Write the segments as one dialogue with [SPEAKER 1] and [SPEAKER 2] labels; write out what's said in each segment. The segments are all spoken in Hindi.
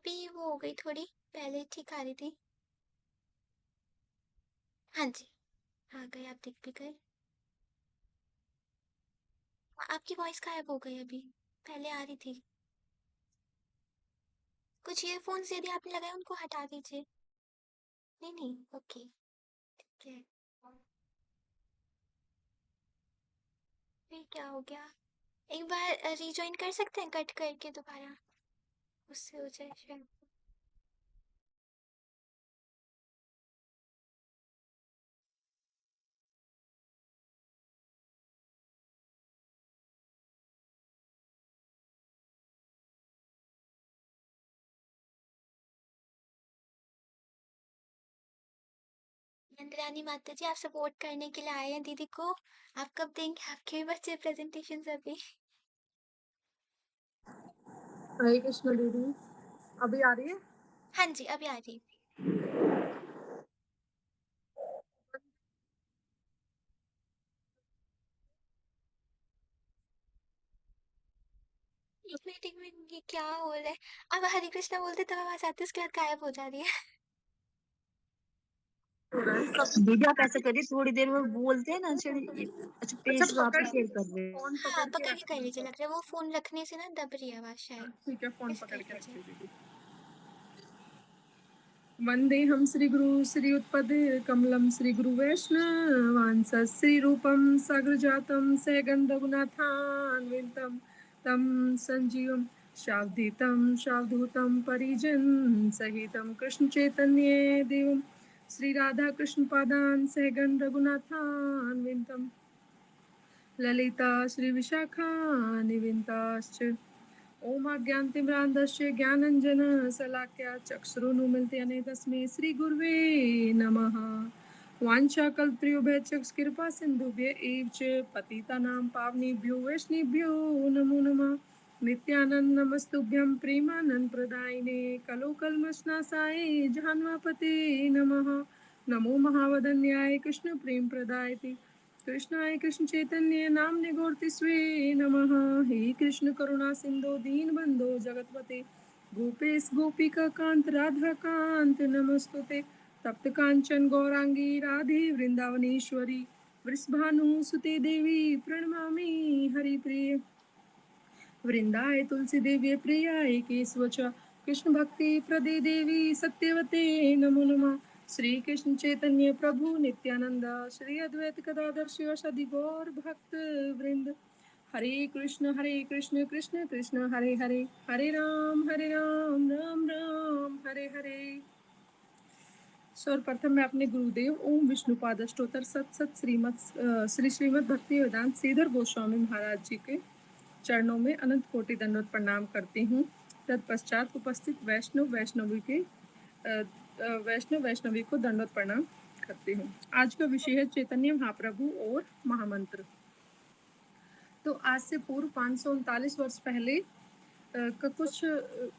[SPEAKER 1] अभी वो हो गई थोड़ी, पहले ठीक आ रही थी। हाँ जी, आ गए, आप दिख भी गए। आपकी वॉइस गायब हो गई अभी, पहले आ रही थी। कुछ ईयरफोन्स यदि आपने लगाए उनको हटा दीजिए। नहीं नहीं, ओके, ठीक है। फिर क्या हो गया? एक बार रीजॉइन कर सकते हैं कट करके दोबारा, उससे हो जाए शायद। इंद्रानी माता जी, आप सपोर्ट करने के लिए आए हैं दीदी को। आप कब देंगे आपके भी बच्चे प्रेजेंटेशन अभी?
[SPEAKER 2] हरे कृष्ण दीदी, अभी आ रही है?
[SPEAKER 1] हाँ जी, अभी आ रही है। एक मिनट, ये क्या हो रहा है? अब हरे कृष्णा बोलते तब आवाज आती है, उसके बाद गायब हो जा रही है।
[SPEAKER 3] दीदी आप ऐसा करिए, थोड़ी देर में बोलते हैं ना। अच्छा, पेज तो आप ही शेयर कर रहे हैं।
[SPEAKER 2] फोन
[SPEAKER 1] हाँ,
[SPEAKER 2] पकड़ के
[SPEAKER 1] पकड़ के कर
[SPEAKER 2] रखना
[SPEAKER 1] लीजिए, लग रहा है वो फोन रखने से ना दब रही है आवाज शायद।
[SPEAKER 2] ठीक है, फोन
[SPEAKER 1] ऐसे
[SPEAKER 2] पकड़
[SPEAKER 1] कर
[SPEAKER 2] के
[SPEAKER 1] लीजिए।
[SPEAKER 2] रखिए दीदी। वंदे हम श्री गुरु श्री उत्पदे कमलम श्री गुरु वैष्णवांस श्री रूपम साग्र जातम सैगन रघुनाथान्वितम तम संजीवम शावधितम शावधूतम परिजन सहितम कृष्ण चैतन्य देवम श्री राधा कृष्ण पादान सहगन रघुनाथान्वितम ललिता श्री विशाखा निविन्ताश्च ओम अज्ञानतिम्रान्धस्य ज्ञानञ्जनशलाकया चक्षुरुन्मीलितं तस्मै श्रीगुरुवे नमः। वाञ्छाकल्पतरुभ्यश्च कृपा सिन्धुभ्य एव च पतितानां पावनेभ्यो वैष्णवेभ्यो नमो नमः। नित्यानन्द नमस्तुभ्यं प्रेमानन्द प्रदायिने कलो कल्मषनाशाय जहान्वापते नमः। नमो महावदन्याय कृष्ण प्रेम प्रदायते कृष्णाय कृष्ण चैतन्य नामने गौरतिस्वे नमः। हे कृष्ण करुणा सिंधु दीन बंधो जगतपते गोपेश गोपिका कांत राधा कांत नमस्तुते तप्त कांचन गौरांगी राधे वृंदावनेश्वरी वृषभानुसुते देवी प्रणमामि हरिप्रिय वृंदाय तुलसी देवी प्रियाय केशवच कृष्ण भक्ति प्रदे देवी सत्यवते नमो नमः। श्री कृष्ण चैतन्य प्रभु नित्यानंद श्री अद्वैत गदाधर शिवासादि गौर भक्त वृंद हरे कृष्ण कृष्ण कृष्ण हरे हरे हरे राम राम राम हरे हरे। सर्वप्रथम मैं अपने गुरुदेव ओम विष्णुपाद अष्टोत्तर सत सत श्री श्रीमद भक्ति वेदांत श्रीधर गोस्वामी महाराज जी के चरणों में अनंत कोटि दंडवत प्रणाम करती हूँ। तत्पश्चात उपस्थित वैष्णव वैष्णवी को दंडवत प्रणाम करती हूँ। आज का विषय है चैतन्य महाप्रभु और महामंत्र। तो आज से पूर्व 539 वर्ष पहले का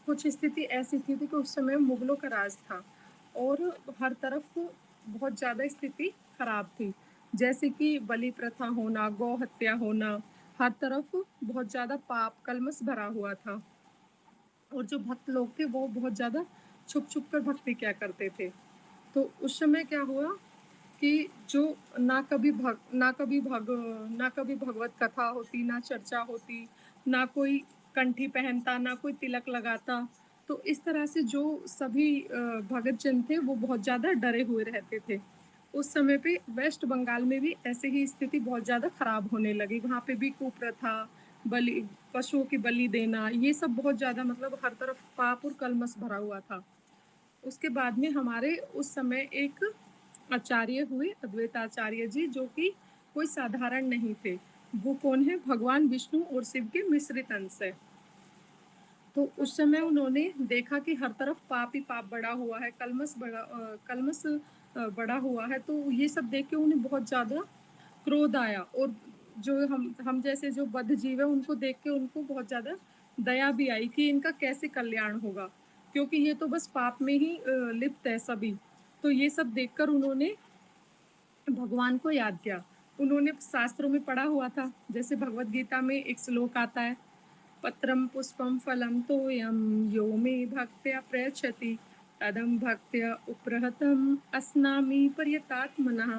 [SPEAKER 2] कुछ स्थिति ऐसी थी कि उस समय मुगलों का राज था और हर तरफ बहुत ज़्यादा स्थिति खराब थी। जैसे कि बलि प्रथा होना, गौ हत्या होना, हर तरफ बहुत ज़्यादा पाप कलमश भरा हुआ था। और जो भक्त लोग थे वो बहुत ज़्यादा छुप छुप कर भक्ति किया करते थे। तो उस समय क्या हुआ कि जो ना कभी भगवत कथा होती, ना चर्चा होती, ना कोई कंठी पहनता, ना कोई तिलक लगाता। तो इस तरह से जो सभी भगत जन थे वो बहुत ज़्यादा डरे हुए रहते थे। उस समय पे वेस्ट बंगाल में भी ऐसे ही स्थिति बहुत ज़्यादा खराब होने लगी। वहाँ पे भी कुप्रथा, बलि पशुओं की बलि देना, ये सब बहुत ज़्यादा मतलब हर तरफ पाप और कलमश भरा हुआ था। उसके बाद में हमारे उस समय एक आचार्य हुए, अद्वैताचार्य जी, जो कि कोई साधारण नहीं थे। वो कौन है? भगवान विष्णु और शिव के मिश्रित अंश है। तो उस समय उन्होंने देखा कि हर तरफ पाप ही पाप बढ़ा हुआ है, कलमश बढ़ा हुआ है। तो ये सब देख के उन्हें बहुत ज़्यादा क्रोध आया और जो हम जैसे जो बद्ध जीव है उनको देख के उनको बहुत ज़्यादा दया भी आई कि इनका कैसे कल्याण होगा, क्योंकि ये तो बस पाप में ही लिप्त है सभी। तो ये सब देखकर उन्होंने भगवान को याद किया। उन्होंने शास्त्रों में पढ़ा हुआ था, जैसे भगवत गीता में एक श्लोक आता है पत्रं पुष्पं फलं तोयं यो मे भक्त्या प्रयच्छति तदं भक्त्या उपहृतम् अस्नामि पर्यतात्मनः।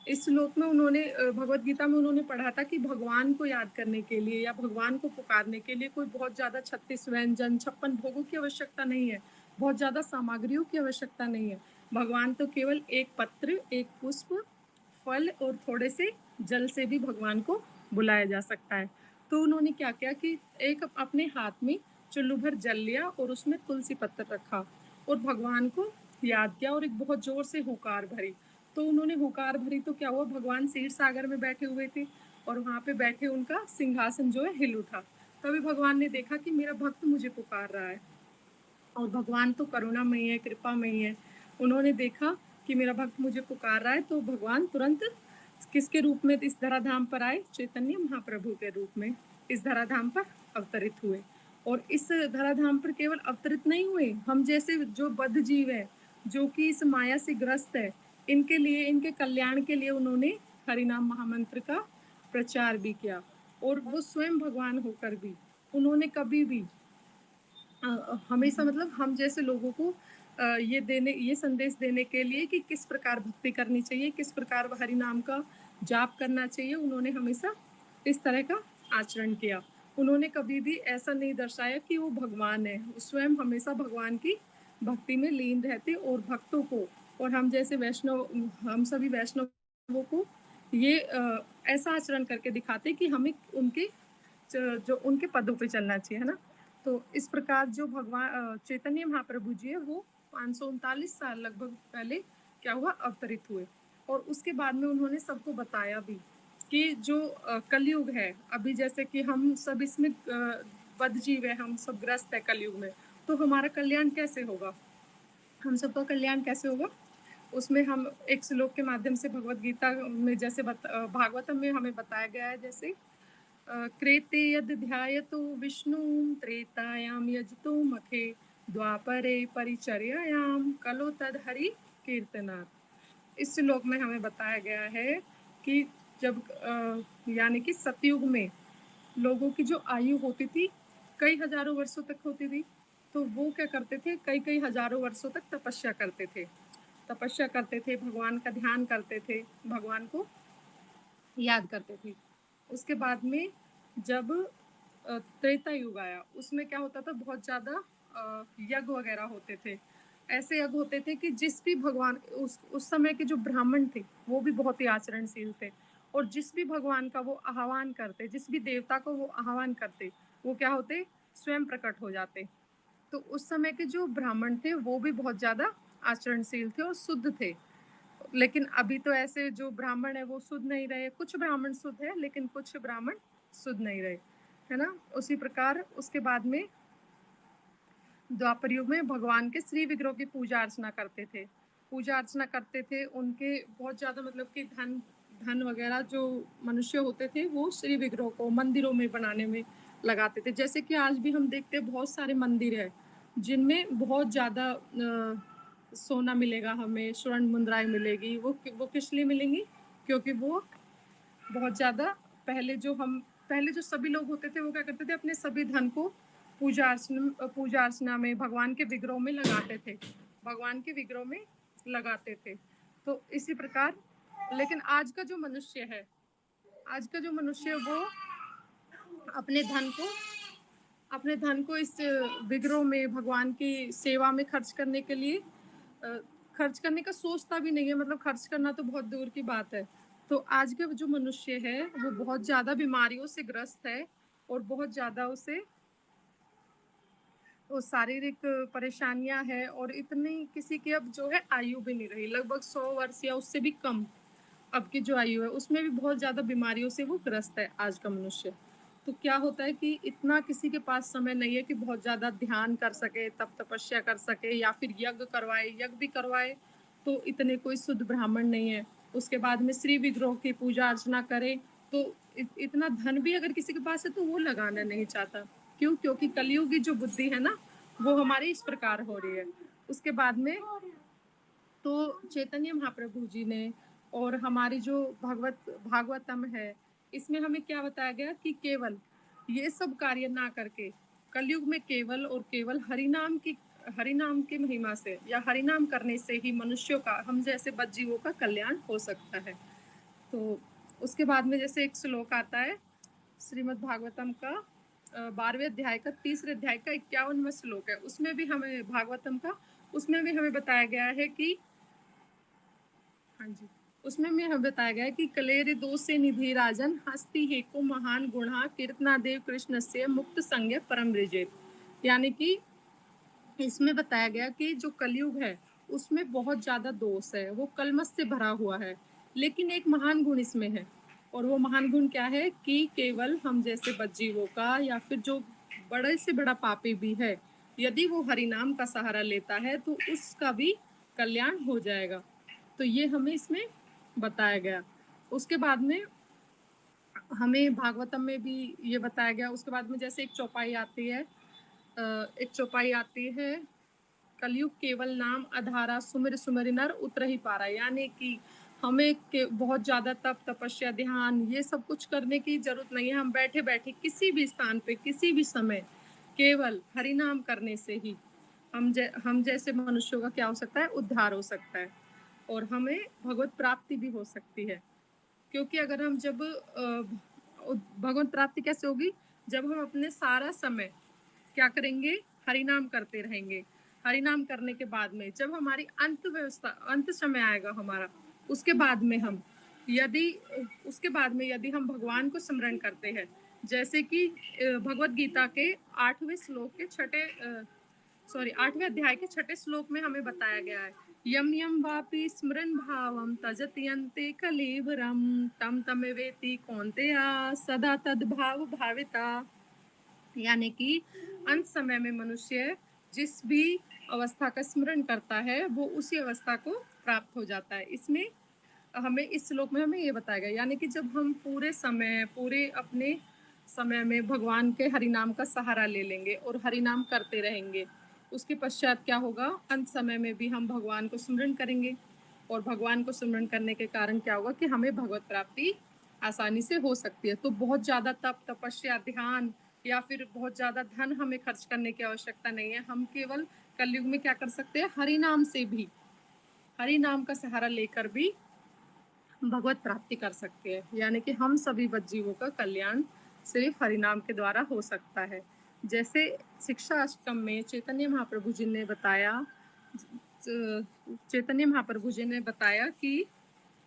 [SPEAKER 2] इस श्लोक में उन्होंने भगवत गीता में उन्होंने पढ़ा था कि भगवान को याद करने के लिए या भगवान को पुकारने के लिए कोई बहुत ज़्यादा 36 व्यंजन 56 भोगों की आवश्यकता नहीं है, बहुत ज़्यादा सामग्रियों की आवश्यकता नहीं है। भगवान तो केवल एक पत्र, एक पुष्प, फल और थोड़े से जल से भी भगवान को बुलाया जा सकता है। तो उन्होंने क्या किया कि एक अपने हाथ में चुल्लू भर जल लिया और उसमें तुलसी पत्र रखा और भगवान को याद किया और एक बहुत जोर से हुकार भरी। तो उन्होंने हुकार भरी तो क्या हुआ, भगवान क्षीर सागर में बैठे हुए थे और वहाँ पे बैठे उनका सिंहासन जो है हिल उठा। तभी भगवान ने देखा कि मेरा भक्त मुझे पुकार रहा है और भगवान तो करुणामयी है, कृपामयी है। उन्होंने देखा कि मेरा भक्त मुझे पुकार रहा है तो भगवान तुरंत किसके रूप में इस धराधाम पर आए, चैतन्य महाप्रभु के रूप में इस धराधाम पर अवतरित हुए। और इस धराधाम पर केवल अवतरित नहीं हुए, हम जैसे जो बद्ध जीव है, जो कि इस माया से ग्रस्त है, इनके लिए, इनके कल्याण के लिए उन्होंने हरिनाम महामंत्र का प्रचार भी किया। और वो स्वयं भगवान होकर भी उन्होंने कभी भी हमेशा मतलब हम जैसे लोगों को ये संदेश देने के लिए कि किस प्रकार भक्ति करनी चाहिए, किस प्रकार हरि नाम का जाप करना चाहिए, उन्होंने हमेशा इस तरह का आचरण किया। उन्होंने कभी भी ऐसा नहीं दर्शाया कि वो भगवान है, वो स्वयं हमेशा भगवान की भक्ति में लीन रहते और भक्तों को और हम जैसे वैष्णव, हम सभी वैष्णवों को ये ऐसा आचरण करके दिखाते कि हमें उनके जो उनके पदों पे चलना चाहिए, है ना? तो इस प्रकार जो भगवान चैतन्य महाप्रभु जी है वो 539 साल लगभग पहले क्या हुआ, अवतरित हुए। और उसके बाद में उन्होंने सबको बताया भी कि जो कलयुग है, अभी जैसे कि हम सब इसमें बद्ध जीव है, हम सब ग्रस्त है कलयुग में, तो हमारा कल्याण कैसे होगा, हम सबका कल्याण कैसे होगा? उसमें हम एक श्लोक के माध्यम से भगवत गीता में जैसे भागवतम में हमें बताया गया है, जैसे क्रेते यद ध्यायतो विष्णुं त्रेतायां यजतो मखे द्वापरे परिचर्यायां कलो तद हरि कीर्तनात्। इस श्लोक में हमें बताया गया है कि जब यानी कि सतयुग में लोगों की जो आयु होती थी कई हजारों वर्षों तक होती थी, तो वो क्या करते थे, कई कई हजारों वर्षों तक तपस्या करते थे, तपस्या करते थे, भगवान का ध्यान करते थे, भगवान को याद करते थे। उसके बाद में जब त्रेता युग आया, उसमें क्या होता था, बहुत ज़्यादा यज्ञ वगैरह होते थे। ऐसे यज्ञ होते थे कि जिस भी भगवान उस समय के जो ब्राह्मण थे, वो भी बहुत ही आचरणशील थे और जिस भी भगवान का वो आह्वान करते, जिस भी देवता को वो आह्वान करते, वो क्या होते, स्वयं प्रकट हो जाते। तो उस समय के जो ब्राह्मण थे, वो भी बहुत ज़्यादा आचरणशील थे और शुद्ध थे। लेकिन अभी तो ऐसे जो ब्राह्मण है वो शुद्ध नहीं रहे, कुछ ब्राह्मण शुद्ध है लेकिन कुछ ब्राह्मण शुद्ध नहीं रहे, है ना? उसी प्रकार उसके बाद में द्वापर युग में भगवान के श्री विग्रह की पूजा अर्चना करते थे, पूजा अर्चना करते थे। उनके बहुत ज़्यादा मतलब कि धन धन वगैरह जो मनुष्य होते थे वो श्री विग्रह को मंदिरों में बनाने में लगाते थे। जैसे कि आज भी हम देखते हैं बहुत सारे मंदिर है जिनमें बहुत ज़्यादा सोना मिलेगा, हमें स्वर्ण मुद्राएं मिलेगी। वो किस लिए मिलेंगी? क्योंकि वो बहुत ज़्यादा पहले जो सभी लोग होते थे वो क्या करते थे, अपने सभी धन को पूजा अर्चना में भगवान के विग्रह में लगाते थे, भगवान के विग्रह में लगाते थे। तो इसी प्रकार लेकिन आज का जो मनुष्य है वो अपने धन को इस विग्रह में भगवान की सेवा में खर्च करने के लिए खर्च करने का सोचता भी नहीं है, मतलब खर्च करना तो बहुत दूर की बात है। तो आज का जो मनुष्य है वो बहुत ज़्यादा बीमारियों से ग्रस्त है और बहुत ज़्यादा उसे वो शारीरिक परेशानियां हैं और इतनी किसी की अब जो है आयु भी नहीं रही, लगभग 100 वर्ष या उससे भी कम अब की जो आयु है उसमें भी बहुत ज़्यादा बीमारियों से वो ग्रस्त है आज का मनुष्य। तो क्या होता है कि इतना किसी के पास समय नहीं है कि बहुत ज़्यादा ध्यान कर सके, तप तपस्या कर सके या फिर यज्ञ भी करवाए, तो इतने कोई शुद्ध ब्राह्मण नहीं है। उसके बाद में श्री विग्रह की पूजा अर्चना करे तो इतना धन भी अगर किसी के पास है तो वो लगाना नहीं चाहता। क्यों? क्योंकि कलयुग की जो बुद्धि है ना वो हमारी इस प्रकार हो रही है। उसके बाद में तो चैतन्य महाप्रभु जी ने और हमारी जो भागवतम है, इसमें हमें क्या बताया गया कि केवल ये सब कार्य ना करके कलयुग में केवल और केवल हरिनाम की महिमा से या हरिनाम करने से ही मनुष्यों का, हम जैसे बद जीवों का कल्याण हो सकता है। तो उसके बाद में जैसे एक श्लोक आता है श्रीमद् भागवतम का 12वें अध्याय का 3रे अध्याय का 51वां श्लोक है। उसमें भी हमें भागवतम का उसमें भी हमें बताया गया है कि हाँ जी, उसमें भी हमें बताया गया है कि कलेर दोष से निधि राजन हस्ति हे को महान गुणा कीर्तना देव कृष्ण से मुक्त संज्ञ परम रिजेत। यानी कि इसमें बताया गया कि जो कलयुग है उसमें बहुत ज्यादा दोष है, वो कलमश से भरा हुआ है, लेकिन एक महान गुण इसमें है। और वो महान गुण क्या है कि केवल हम जैसे बदजीवों का या फिर जो बड़े से बड़ा पापी भी है, यदि वो हरिनाम का सहारा लेता है तो उसका भी कल्याण हो जाएगा। तो ये हमें इसमें बताया गया। उसके बाद में हमें भागवतम में भी ये बताया गया। उसके बाद में जैसे एक चौपाई आती है, कलयुग केवल नाम अधारा सुमिर सुमिर नर उतर ही पारा। यानी कि हमें बहुत ज्यादा तप तपस्या ध्यान ये सब कुछ करने की जरूरत नहीं है। हम बैठे बैठे किसी भी स्थान पे किसी भी समय केवल हरिनाम करने से ही हम जैसे मनुष्यों का क्या हो सकता है, उद्धार हो सकता है और हमें भगवत प्राप्ति भी हो सकती है। क्योंकि अगर हम जब भगवत प्राप्ति कैसे होगी, जब हम अपने सारा समय क्या करेंगे, हरिनाम करते रहेंगे। हरिनाम करने के बाद में जब हमारी अंत समय आएगा हमारा, उसके बाद में यदि हम भगवान को स्मरण करते हैं, जैसे कि भगवत गीता के 8वें अध्याय के 6 श्लोक में हमें बताया गया है, यम यम वापि स्मरन भावम तजति अन्ते कलेवरम तम तमेवेति कौन्तेया सदा तद भाव भाविता। यानी कि अंत समय में मनुष्य जिस भी अवस्था का स्मरण करता है वो उसी अवस्था को प्राप्त हो जाता है। इसमें हमें इस श्लोक में हमें ये बताया गया, यानी कि जब हम पूरे अपने समय में भगवान के हरिनाम का सहारा ले लेंगे और हरिनाम करते रहेंगे, उसके पश्चात क्या होगा, अंत समय में भी हम भगवान को स्मरण करेंगे और भगवान को स्मरण करने के कारण क्या होगा कि हमें भगवत प्राप्ति आसानी से हो सकती है। तो बहुत ज़्यादा तप तपस्या ध्यान या फिर बहुत ज़्यादा धन हमें खर्च करने की आवश्यकता नहीं है। हम केवल कलयुग में क्या कर सकते हैं, हरिनाम का सहारा लेकर भी भगवत प्राप्ति कर सकते हैं। यानी कि हम सभी बदजीवों का कल्याण सिर्फ हरिनाम के द्वारा हो सकता है। जैसे शिक्षा अष्टकम में चैतन्य महाप्रभु जी ने बताया कि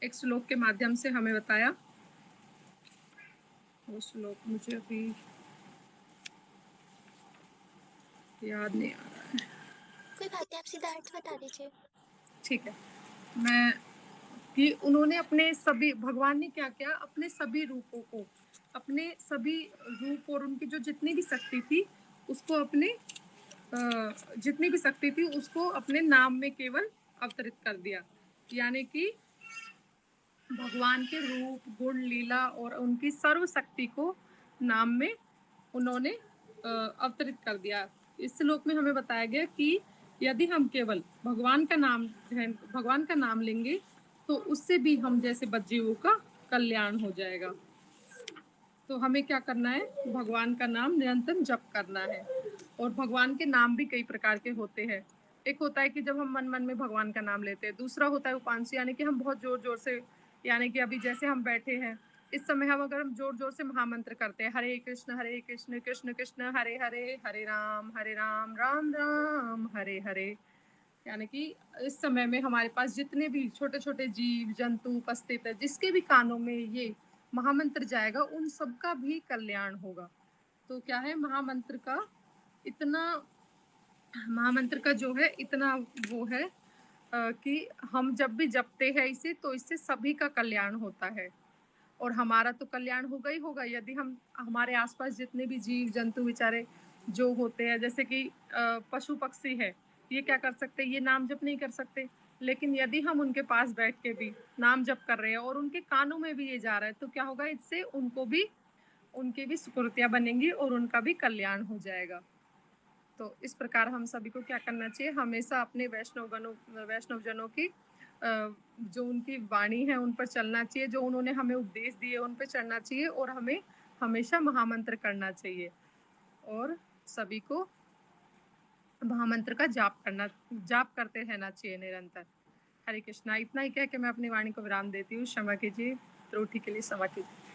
[SPEAKER 2] एक श्लोक के माध्यम से हमें बताया, वो श्लोक मुझे अभी याद नहीं आ रहा है।
[SPEAKER 1] कोई बात नहीं, आप सीधा अर्थ बता दीजिए।
[SPEAKER 2] ठीक है, मैं कि उन्होंने अपने सभी, भगवान ने क्या किया, अपने सभी रूपों को, अपने सभी रूप और उनकी जो जितनी भी शक्ति थी उसको अपने नाम में केवल अवतरित कर दिया। यानी कि भगवान के रूप गुण लीला और उनकी सर्व शक्ति को नाम में उन्होंने अवतरित कर दिया। इस श्लोक में हमें बताया गया कि यदि हम केवल भगवान का नाम लेंगे तो उससे भी हम जैसे बदजीवों का कल्याण हो जाएगा। तो हमें क्या करना है, भगवान का नाम निरंतर जप करना है। और भगवान के नाम भी कई प्रकार के होते हैं। एक होता है कि जब हम मन मन में भगवान का नाम लेते हैं, दूसरा होता है उपांशु, यानी कि हम बहुत जोर जोर से, यानी कि अभी जैसे हम बैठे हैं इस समय हम जोर जोर से महामंत्र करते हैं, हरे कृष्ण कृष्ण कृष्ण हरे हरे, हरे राम राम राम हरे हरे। यानी कि इस समय में हमारे पास जितने भी छोटे छोटे जीव जंतु उपस्थित है, जिसके भी कानों में ये महामंत्र जाएगा उन सबका भी कल्याण होगा। तो क्या है, महामंत्र का जो है इतना वो है कि हम जब भी जपते हैं इसे तो इससे सभी का कल्याण होता है और हमारा तो कल्याण होगा ही होगा। यदि हम हमारे आसपास जितने भी जीव जंतु बेचारे जो होते हैं, जैसे कि पशु पक्षी है, ये क्या कर सकते हैं, ये नाम जप नहीं कर सकते, लेकिन यदि हम उनके पास बैठ के भी नाम जप कर रहे हैं और उनके कानों में भी ये जा रहा है तो क्या होगा, इससे उनकी भी सुकृतियाँ बनेंगी और उनका भी कल्याण हो जाएगा। तो इस प्रकार हम सभी को क्या करना चाहिए, हमेशा अपने वैष्णव जनों की जो उनकी वाणी है उन पर चलना चाहिए, जो उन्होंने हमें उपदेश दिए उन पर चलना चाहिए और हमें हमेशा महामंत्र करना चाहिए और सभी को महामंत्र का जाप करते रहना चाहिए निरंतर। हरे कृष्णा। इतना ही कह के मैं अपनी वाणी को विराम देती हूँ। क्षमा कीजिए, त्रुटि के लिए क्षमा कीजिए।